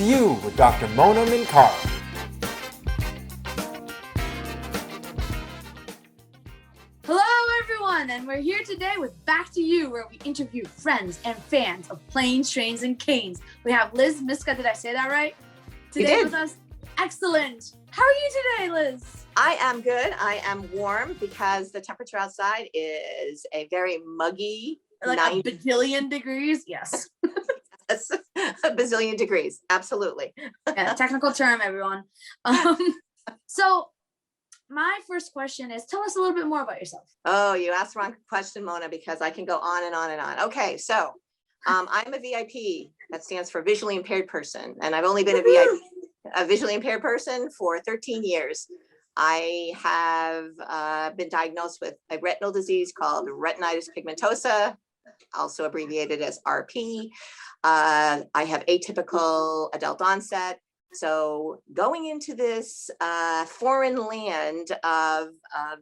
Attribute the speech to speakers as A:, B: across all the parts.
A: to You with Dr. Mona Minkar.
B: Hello, everyone, and we're here today with Back to You, where we interview friends and fans of Planes, Trains, and Canes. We have Liz Myska. Did I say that right? Today with us. Excellent. How are you today, Liz?
C: I am good. I am warm because the temperature outside is a very muggy,
B: like 90. A bajillion degrees. Yes.
C: A bazillion degrees. Absolutely.
B: Yeah, technical term, everyone. So my first question is, tell us a little bit more about yourself.
C: Oh, you asked the wrong question, Mona, because I can go on and on and on. Okay, so I'm a VIP. That stands for visually impaired person. And I've only been a visually impaired person for 13 years. I have been diagnosed with a retinal disease called retinitis pigmentosa, also abbreviated as RP. I have atypical adult onset. So going into this foreign land of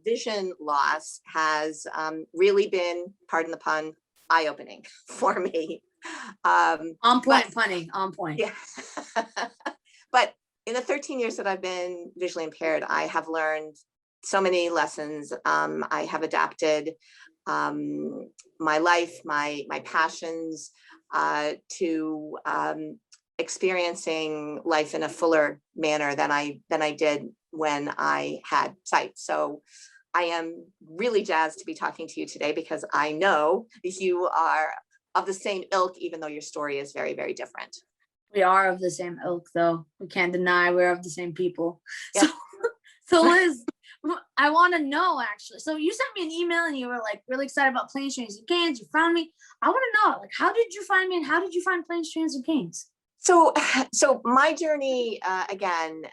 C: vision loss has really been, pardon the pun, eye-opening for me.
B: On point, punning, on point.
C: Yeah. But in the 13 years that I've been visually impaired, I have learned so many lessons. I have adapted my life, my passions to experiencing life in a fuller manner than I did when I had sight. So I am really jazzed to be talking to you today because I know you are of the same ilk, even though your story is very, very different.
B: We are of the same ilk, though. We can't deny we're of the same people. Yep. So Liz, I want to know, actually. So you sent me an email and you were like really excited about Planes, Trains, and Canes. You found me. I want to know, like, how did you find me and how did you find Planes, Trains, and Canes?
C: So my journey, again,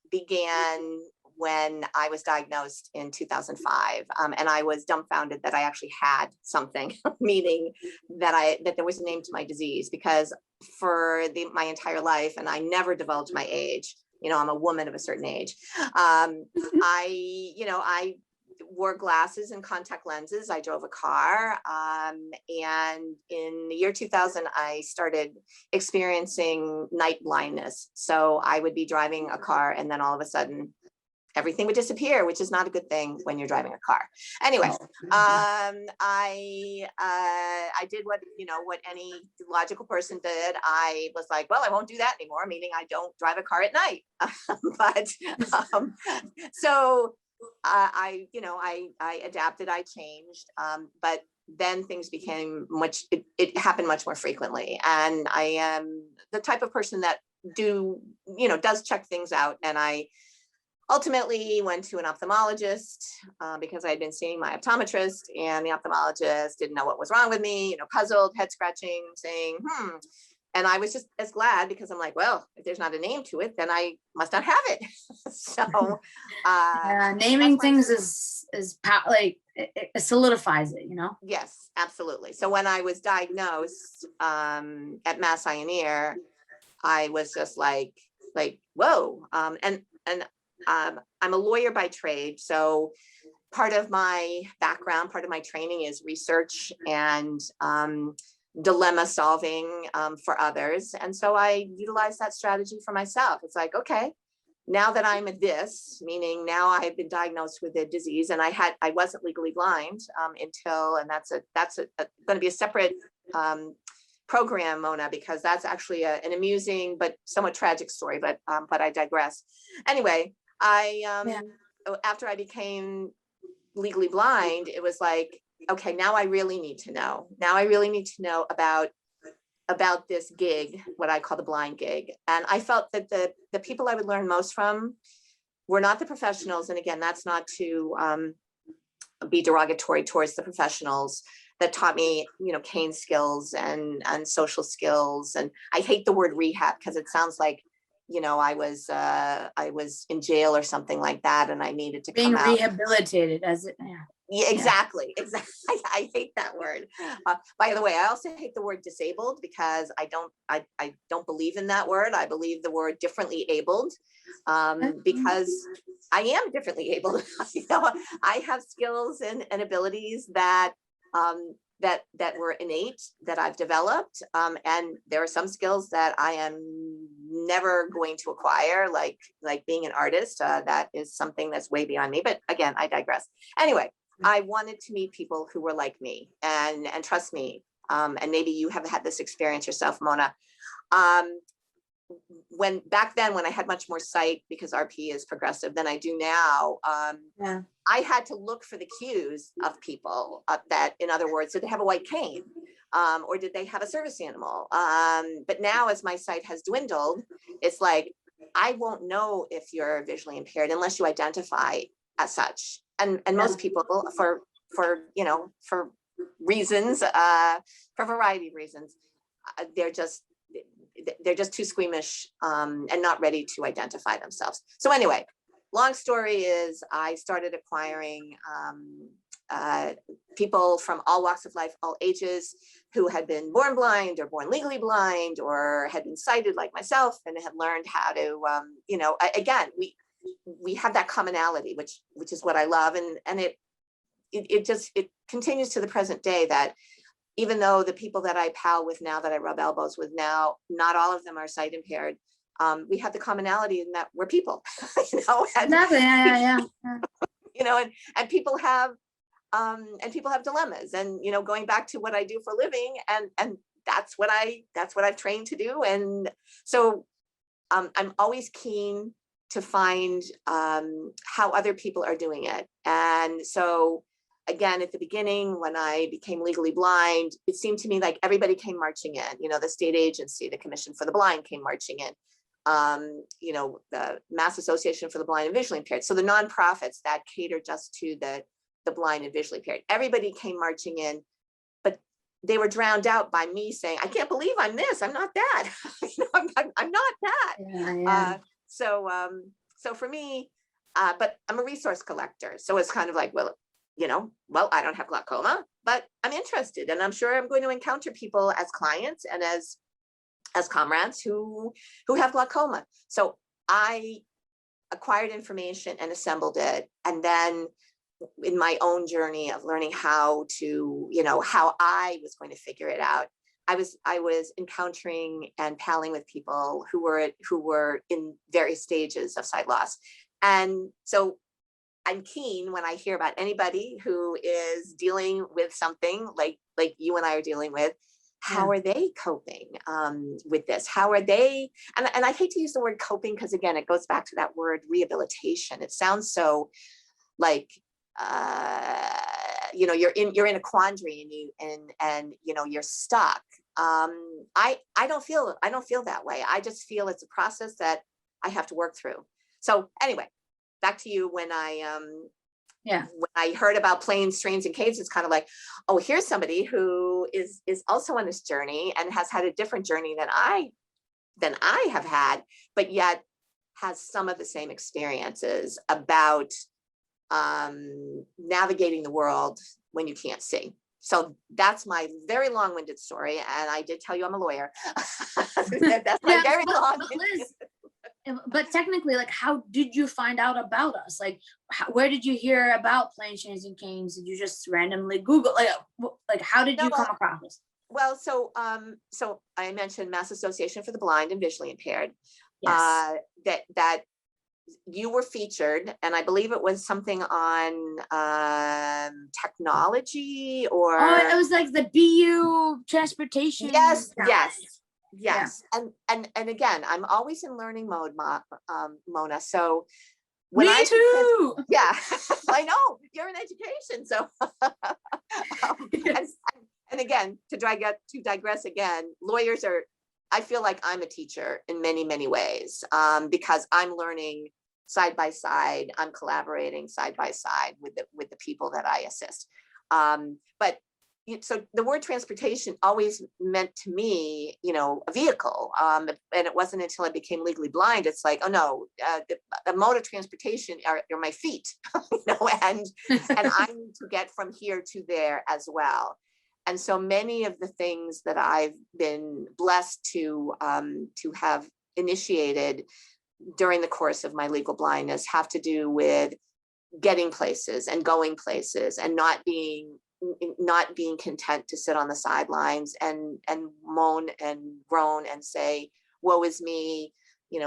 C: began when I was diagnosed in 2005, and I was dumbfounded that I actually had something, meaning that there was a name to my disease, because for my entire life, and I never divulged my age, I'm a woman of a certain age, I wore glasses and contact lenses. I drove a car, and in the year 2000, I started experiencing night blindness. So I would be driving a car, and then all of a sudden, everything would disappear, which is not a good thing when you're driving a car. Anyway, I did what any logical person did. I was like, well, I won't do that anymore, meaning I don't drive a car at night. So I adapted, I changed, but then things became it happened much more frequently. And I am the type of person that does check things out. And I ultimately went to an ophthalmologist because I had been seeing my optometrist, and the ophthalmologist didn't know what was wrong with me, puzzled, head scratching, saying, And I was just as glad, because I'm like, well, if there's not a name to it, then I must not have it. So
B: naming things it solidifies it,
C: Yes, absolutely. So when I was diagnosed at Mass Eye, I was just like, whoa. I'm a lawyer by trade. So part of my background, part of my training is research and dilemma solving for others. And so I utilize that strategy for myself. It's like, okay, now that I'm this, meaning now I've been diagnosed with a disease, and I wasn't legally blind until, and that's going to be a separate program, Mona, because that's actually an amusing but somewhat tragic story, but I digress. Anyway, after I became legally blind, it was like, okay, now I really need to know. Now I really need to know about this gig, what I call the blind gig. And I felt that the people I would learn most from were not the professionals. And again, that's not to be derogatory towards the professionals that taught me, cane skills and social skills. And I hate the word rehab because it sounds like, I was in jail or something like that, and I needed to
B: being
C: come out.
B: Rehabilitated, as it.
C: Yeah, exactly. I hate that word. By the way, I also hate the word disabled, because I don't believe in that word. I believe the word differently abled, because I am differently abled. I have skills and abilities that were innate, that I've developed, and there are some skills that I am never going to acquire, like being an artist. That is something that's way beyond me, but again, I digress. Anyway, I wanted to meet people who were like me, and trust me, and maybe you have had this experience yourself, Mona. When back then, when I had much more sight, because RP is progressive than I do now, I had to look for the cues of people that, in other words, did they have a white cane? Or did they have a service animal? But now, as my sight has dwindled, it's like, I won't know if you're visually impaired unless you identify as such. And most people, for reasons, for a variety of reasons, they're just too squeamish and not ready to identify themselves. So anyway, long story is, I started acquiring people from all walks of life, all ages, who had been born blind or born legally blind, or had been sighted like myself, and had learned how to, again, we have that commonality, which is what I love, and it continues to the present day, that even though the people that I pal with now, that I rub elbows with now, not all of them are sight impaired. We have the commonality in that we're people, and, and people have dilemmas, and, going back to what I do for a living, and that's what I've trained to do. And so, I'm always keen to find, how other people are doing it. And so, again, at the beginning, when I became legally blind, it seemed to me like everybody came marching in. The state agency, the Commission for the Blind, came marching in. The Mass Association for the Blind and Visually Impaired. So the nonprofits that cater just to the blind and visually impaired, everybody came marching in, but they were drowned out by me saying, I can't believe I'm this, I'm not that. I'm not that. So for me, but I'm a resource collector. So it's kind of like, well, I don't have glaucoma, but I'm interested, and I'm sure I'm going to encounter people as clients and as comrades who have glaucoma. So I acquired information and assembled it. And then in my own journey of learning how to, how I was going to figure it out, I was encountering and palling with people who were in various stages of sight loss. And so I'm keen when I hear about anybody who is dealing with something like you and I are dealing with. How are they coping with this? How are they? And I hate to use the word coping, because again, it goes back to that word rehabilitation. It sounds so like you're in a quandary, and you're stuck. I don't feel that way. I just feel it's a process that I have to work through. So anyway, back to you. When I heard about planes, trains, and caves, it's kind of like, oh, here's somebody who is also on this journey and has had a different journey than I have had, but yet has some of the same experiences about navigating the world when you can't see. So that's my very long-winded story, and I did tell you I'm a lawyer. That's my very long-winded.
B: But technically, like, how did you find out about us? Like, where did you hear about planes, trains, and canes? Did you just randomly Google? Like how did you come across this?
C: Well, so I mentioned Mass Association for the Blind and Visually Impaired.
B: Yes.
C: That you were featured, and I believe it was something on technology, or
B: it was like the BU transportation.
C: Yes. Yeah. And again, I'm always in learning mode, Mona. So when
B: Me too.
C: Yeah, I know you're in education. So
B: Yes.
C: and again, to digress again, lawyers are, I feel like I'm a teacher in many, many ways, because I'm learning side by side. I'm collaborating side by side with the people that I assist. But so the word transportation always meant to me, a vehicle. And it wasn't until I became legally blind, it's like, oh no, the mode of transportation are my feet, and I need to get from here to there as well. And so many of the things that I've been blessed to have initiated during the course of my legal blindness have to do with getting places and going places, and not being content to sit on the sidelines and moan and groan and say, woe is me,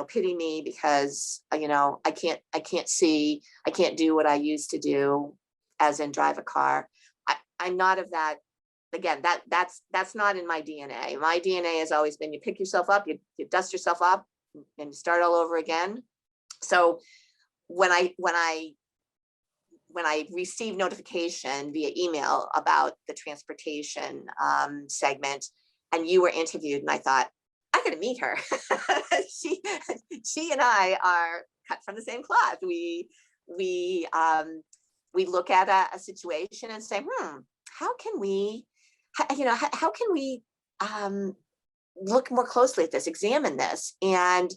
C: pity me because, I can't see, I can't do what I used to do, as in drive a car. I'm not of that. Again, that's not in my DNA. My DNA has always been, you pick yourself up, you dust yourself up, and you start all over again. So when I received notification via email about the transportation segment, and you were interviewed, and I thought, I gotta meet her. she and I are cut from the same cloth. We look at a situation and say, how can we look more closely at this, examine this, and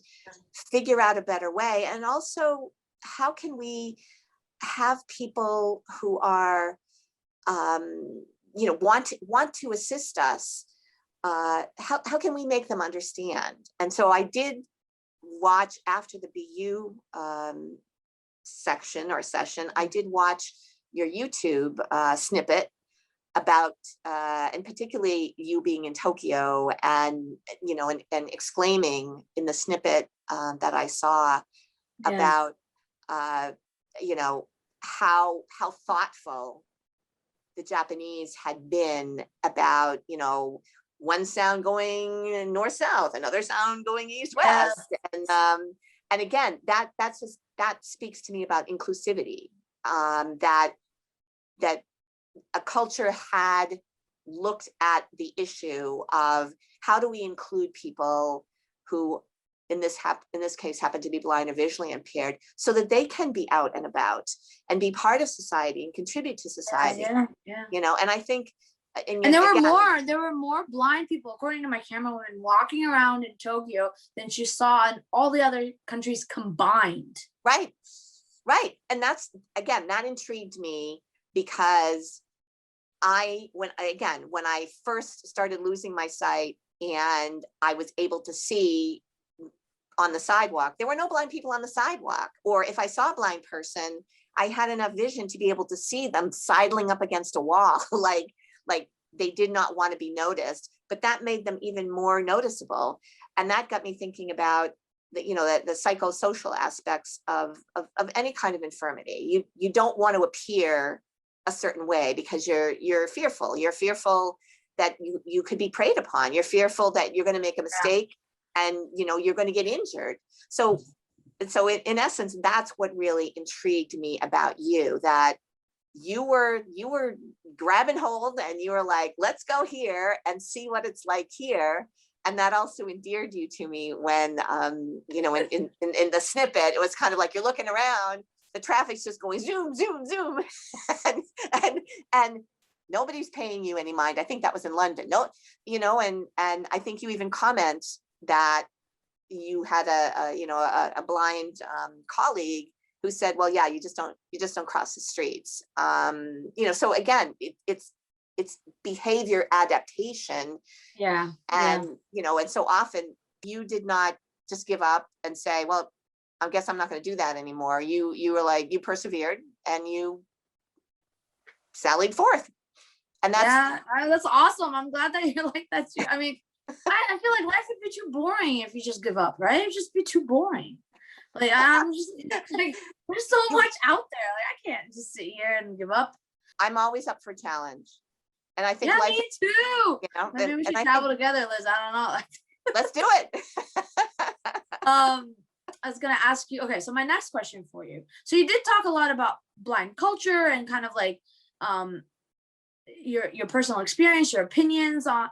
C: figure out a better way? And also, how can we have people who are, want to assist us? How can we make them understand? And so I did watch, after the BU section or session, I did watch your YouTube snippet about, and particularly you being in Tokyo, and and exclaiming in the snippet that I saw about how thoughtful the Japanese had been about, one sound going north south, another sound going east west, and again, that speaks to me about inclusivity, that a culture had looked at the issue of how do we include people who in this case happen to be blind or visually impaired, so that they can be out and about and be part of society and contribute to society. And I think,
B: and there were more blind people, according to my camerawoman, walking around in Tokyo than she saw in all the other countries combined.
C: Right. And that's, again, that intrigued me, because when I first started losing my sight and I was able to see on the sidewalk, there were no blind people on the sidewalk. Or if I saw a blind person, I had enough vision to be able to see them sidling up against a wall, like they did not want to be noticed, but that made them even more noticeable. And that got me thinking about the psychosocial aspects of any kind of infirmity. You don't want to appear a certain way because you're fearful. You're fearful that you could be preyed upon. You're fearful that you're going to make a mistake and you're going to get injured. So in essence, that's what really intrigued me about you, that you were grabbing hold and you were like, let's go here and see what it's like here. And that also endeared you to me when, in the snippet, it was kind of like you're looking around, the traffic's just going zoom, zoom, zoom, and nobody's paying you any mind. I think that was in London. No, and I think you even comment that you had a blind colleague who said, well, yeah, you just don't cross the streets. So again, it's behavior adaptation. And so often you did not just give up and say, well, I guess I'm not going to do that anymore. You were like, you persevered and you sallied forth. And
B: that's awesome. I'm glad that you're like that too. I mean, I feel like life would be too boring if you just give up, right? It'd just be too boring. Like, I'm just like, there's so much out there. Like, I can't just sit here and give up. I'm
C: always up for a challenge. And I think
B: life, me too. Maybe we should travel together, Liz. I don't know.
C: Let's do it.
B: I was gonna ask you. Okay, so my next question for you. So you did talk a lot about blind culture and kind of like your personal experience, your opinions on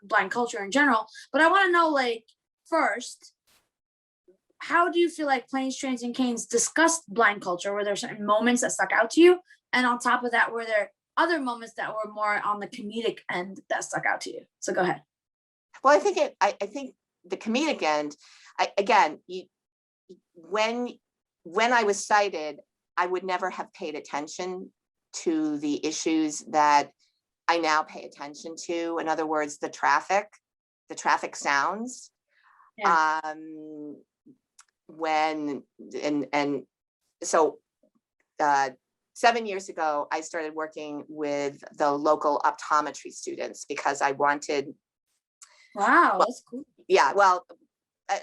B: blind culture in general. But I want to know, like, first, how do you feel like Planes, Trains, and Canes discussed blind culture? Were there certain moments that stuck out to you? And on top of that, were there other moments that were more on the comedic end that stuck out to you? So go ahead.
C: Well, I think the comedic end, when I was sighted, I would never have paid attention to the issues that I now pay attention to. In other words, the traffic sounds.
B: Yeah.
C: So 7 years ago, I started working with the local optometry students because I wanted.
B: Wow, that's cool.
C: Yeah, well,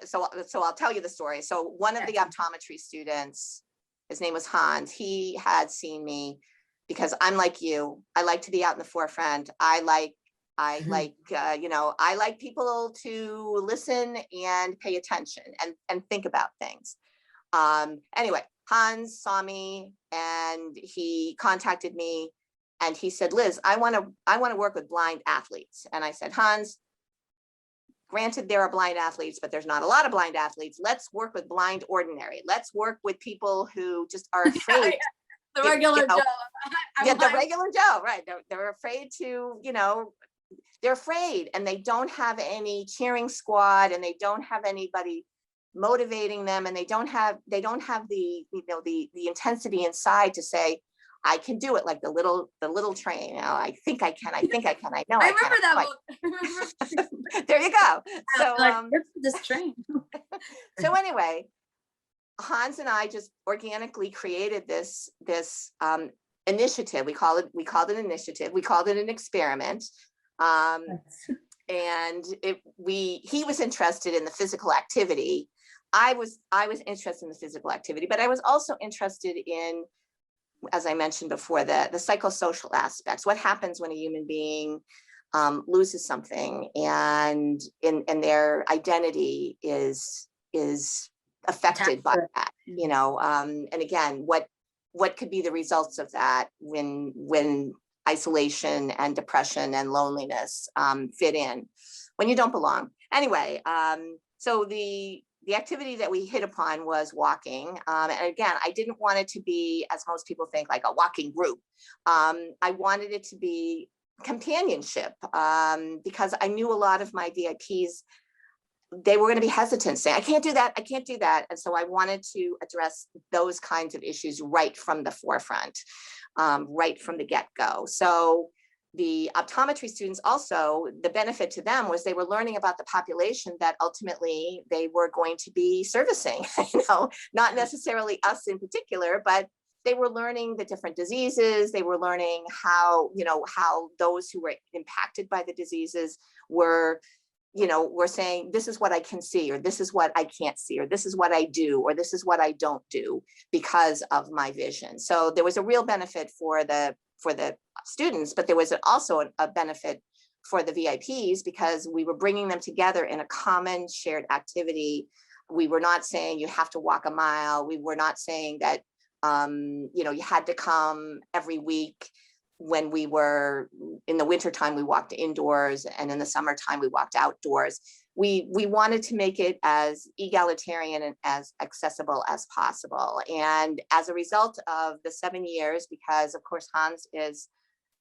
C: so I'll tell you the story. So one of the optometry students, his name was Hans, he had seen me because I'm like you. I like to be out in the forefront. I like, you know, I like people to listen and pay attention and think about things. Anyway, Hans saw me and he contacted me and he said, Liz, I want to work with blind athletes. And I said, Hans, granted, there are blind athletes, but there's not a lot of blind athletes. Let's work with blind ordinary. Let's work with people who just are afraid.
B: The regular Joe.
C: Yeah, the regular Joe, right. They're afraid to, you know, they're afraid and they don't have any cheering squad and they don't have anybody motivating them and they don't have the, you know, the intensity inside to say, I can do it, like the little train. You know, I think I can. I know
B: I remember that book.
C: There you go. So
B: like, this train.
C: So anyway, Hans and I just organically created this initiative. We called it an initiative. We called it an experiment. And he was interested in the physical activity. I was interested in the physical activity, but I was also interested in, as I mentioned before, the psychosocial aspects. What happens when a human being loses something and their identity is affected by that, you know, and again, what could be the results of that when isolation and depression and loneliness fit in when you don't belong. Anyway, so the activity that we hit upon was walking. And again, I didn't want it to be, as most people think, like a walking group. I wanted it to be companionship because I knew a lot of my VIPs, they were going to be hesitant, saying, I can't do that. And so I wanted to address those kinds of issues right from the forefront, right from the get-go. So the optometry students also, the benefit to them was they were learning about the population that ultimately they were going to be servicing, you know, not necessarily us in particular, but they were learning the different diseases. They were learning how, you know, how those who were impacted by the diseases were, you know, we're saying, this is what I can see, or this is what I can't see, or this is what I do, or this is what I don't do because of my vision. So there was a real benefit for the students, but there was also a benefit for the VIPs because we were bringing them together in a common shared activity. We were not saying you have to walk a mile. We were not saying that, you know, you had to come every week. When we were in the wintertime, we walked indoors, and in the summertime, we walked outdoors. We wanted to make it as egalitarian and as accessible as possible. And as a result of the 7 years, because of course, Hans is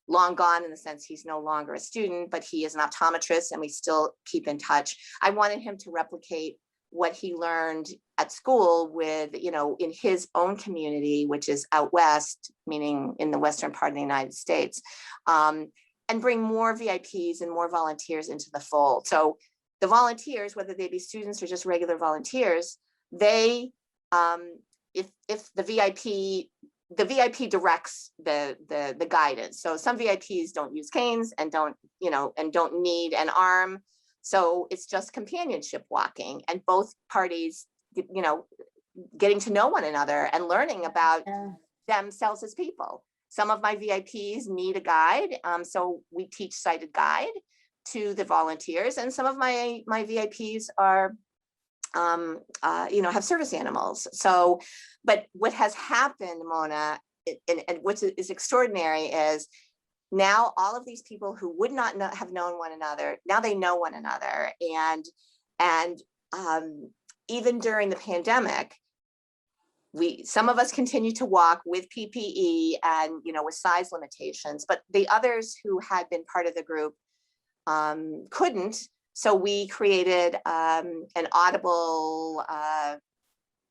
C: long gone in the sense he's no longer a student, but he is an optometrist and we still keep in touch. I wanted him to replicate what he learned at school with, you know, in his own community, which is out west, meaning in the western part of the United States, and bring more VIPs and more volunteers into the fold. So the volunteers, whether they be students or just regular volunteers, they, if the VIP directs the guidance. So some VIPs don't use canes and don't need an arm. So it's just companionship walking and both parties, you know, getting to know one another and learning about themselves as people. Some of my VIPs need a guide. So we teach sighted guide to the volunteers, and some of my VIPs are, you know, have service animals. So, but what has happened, Mona, and what is extraordinary is now all of these people who would not have known one another, now they know one another. And even during the pandemic, some of us continue to walk with PPE and, you know, with size limitations, but the others who had been part of the group couldn't. So we created an audible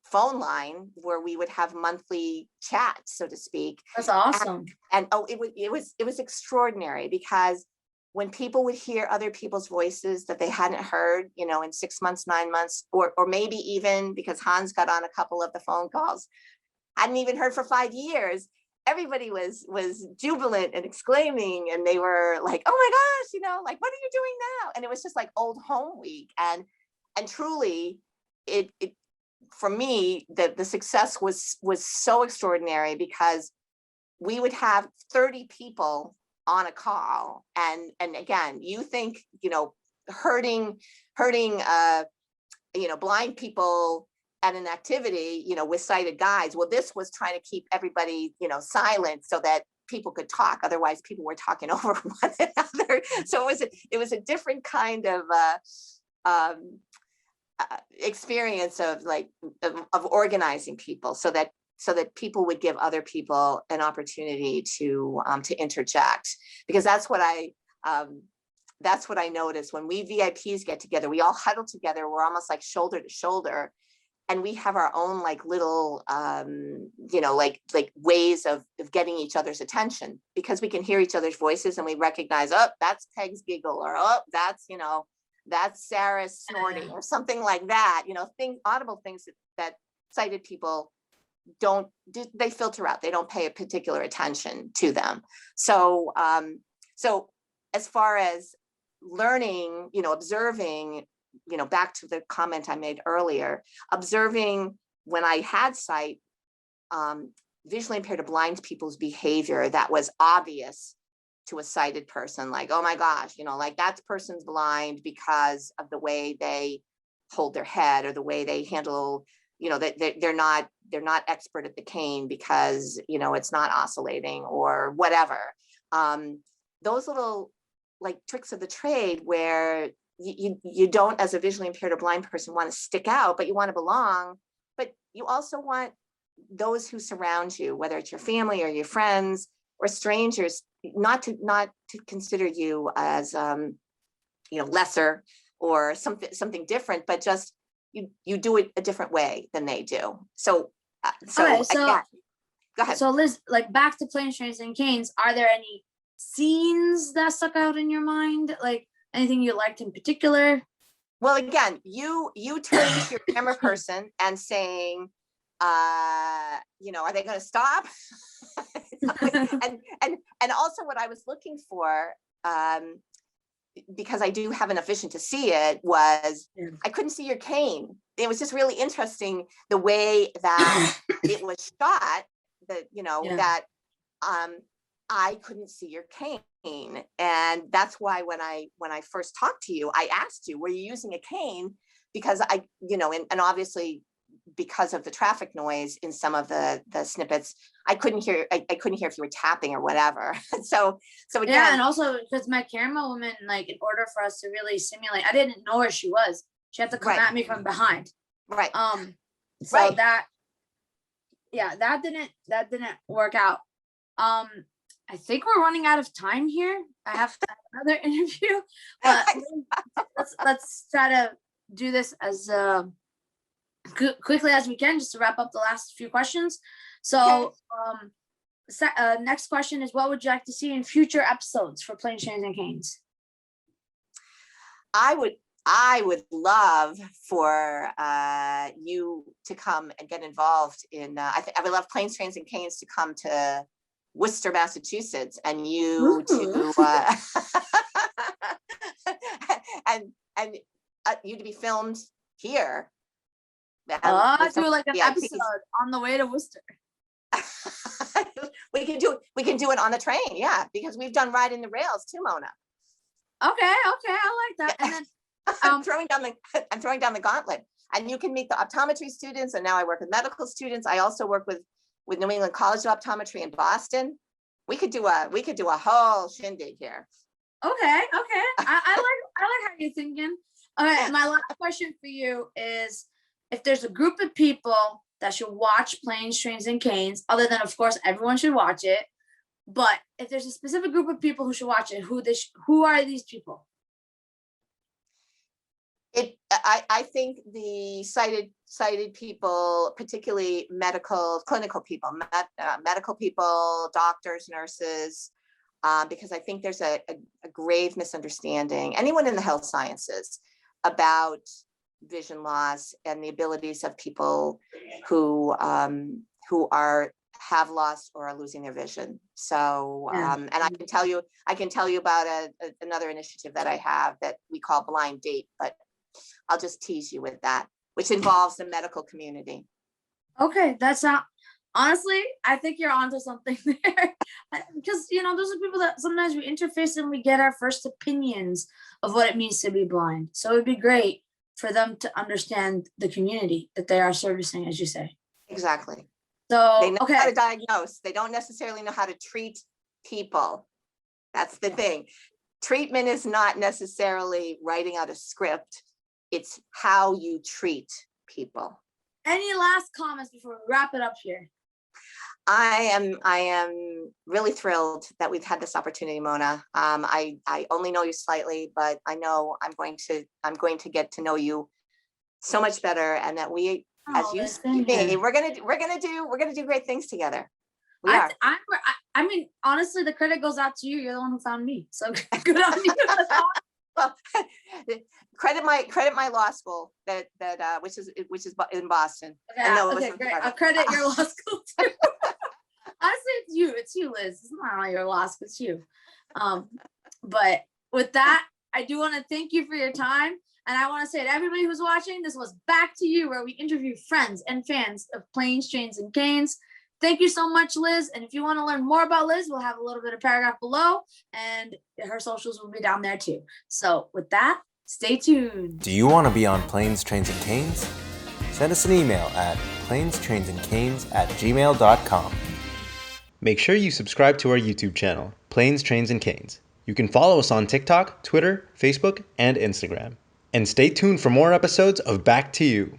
C: phone line where we would have monthly chats, so to speak.
B: That's awesome.
C: And it was extraordinary because when people would hear other people's voices that they hadn't heard, you know, in 6 months, 9 months, or maybe even because Hans got on a couple of the phone calls, hadn't even heard for 5 years, everybody was jubilant and exclaiming, and they were like, oh my gosh, you know, like, what are you doing now? And it was just like old home week. And truly, it for me, the success was so extraordinary, because we would have 30 people on a call, and again, you think, hurting blind people at an activity, with sighted guides. Well, this was trying to keep everybody, silent, so that people could talk. Otherwise, people were talking over one another. So it was a different kind of experience of of organizing people, so that people would give other people an opportunity to interject. Because that's what I noticed when we VIPs get together. We all huddle together. We're almost like shoulder to shoulder, and we have our own little ways of getting each other's attention, because we can hear each other's voices, and we recognize, oh, that's Peg's giggle, or oh, that's Sarah's snorting, or something like that. Audible things that sighted people they filter out. They don't pay a particular attention to them. So as far as learning, observing, back to the comment I made earlier, observing when I had sight, visually impaired or blind people's behavior that was obvious to a sighted person, like, oh my gosh, that person's blind because of the way they hold their head, or the way they handle, they're not expert at the cane because, it's not oscillating, or whatever. Those little tricks of the trade, where you don't, as a visually impaired or blind person, want to stick out, but you want to belong, but you also want those who surround you, whether it's your family or your friends or strangers, not to consider you as lesser or something different, but just you do it a different way than they do. So
B: Okay,
C: again, go ahead.
B: So Liz, back to Planes, Trains, and Canes, are there any scenes that stuck out in your mind? Anything you liked in particular?
C: Well, again, you turning to your camera person and saying, are they going to stop? and also what I was looking for, because I do have enough vision to see it, was I couldn't see your cane. It was just really interesting the way that it was shot, that I couldn't see your cane. And that's why when I first talked to you, I asked you, were you using a cane? Because and obviously, because of the traffic noise in some of the snippets, I couldn't hear if you were tapping or whatever. So again,
B: yeah, and also because my camera woman, in order for us to really simulate, I didn't know where she was. She had to come at me from behind.
C: Right.
B: So that didn't work out. I think we're running out of time here. I have another interview, but let's try to do this as quickly as we can, just to wrap up the last few questions. So, next question is, what would you like to see in future episodes for Planes, Trains, and Canes?
C: I would love for you to come and get involved in. I would love Planes, Trains, and Canes to come to Worcester, Massachusetts, and you to and you to be filmed here.
B: Do an episode on the way to Worcester.
C: We can do it on the train, yeah, because we've done Riding the Rails too, Mona.
B: Okay, I like that. And then
C: I'm throwing down the gauntlet, and you can meet the optometry students. And now I work with medical students. I also work with New England College of Optometry in Boston. We could do a whole shindig here.
B: Okay. I like how you're thinking. All right, my last question for you is, if there's a group of people that should watch Planes, Trains, and Canes, other than, of course, everyone should watch it, but if there's a specific group of people who should watch it, who are these people?
C: I think the sighted people, particularly clinical people, medical people, doctors, nurses, because I think there's a grave misunderstanding, anyone in the health sciences, about vision loss and the abilities of people who have lost or are losing their vision. So, and I can tell you about another initiative that I have that we call Blind Date, but I'll just tease you with that, which involves the medical community.
B: Okay, that's not honestly, I think you're onto something there. Because those are people that sometimes we interface and we get our first opinions of what it means to be blind. So it'd be great for them to understand the community that they are servicing, as you say.
C: Exactly.
B: So
C: They know how
B: okay,
C: to diagnose. They don't necessarily know how to treat people. That's the thing. Treatment is not necessarily writing out a script. It's how you treat people.
B: any last comments before we wrap it up here?
C: I am really thrilled that we've had this opportunity, Mona. I only know you slightly, but I know I'm going to get to know you so much better, and that we, as you see me, we're gonna do great things together. We are.
B: I mean, honestly, the credit goes out to you. You're the one who found me. So good on you.
C: Well, credit my law school that which is in Boston.
B: Okay, great. I'll credit your law school too. Honestly, it's you, Liz. It's not your law school, it's you. But with that, I do want to thank you for your time. And I want to say to everybody who's watching, this was Back to You, where we interview friends and fans of Planes, Trains, and Canes. Thank you so much, Liz. And if you want to learn more about Liz, we'll have a little bit of paragraph below, and her socials will be down there too. So with that, stay tuned.
A: Do you want to be on Planes, Trains, and Canes? Send us an email at planestrains@gmail.com.
D: Make sure you subscribe to our YouTube channel, Planes, Trains, and Canes. You can follow us on TikTok, Twitter, Facebook, and Instagram. And stay tuned for more episodes of Back to You.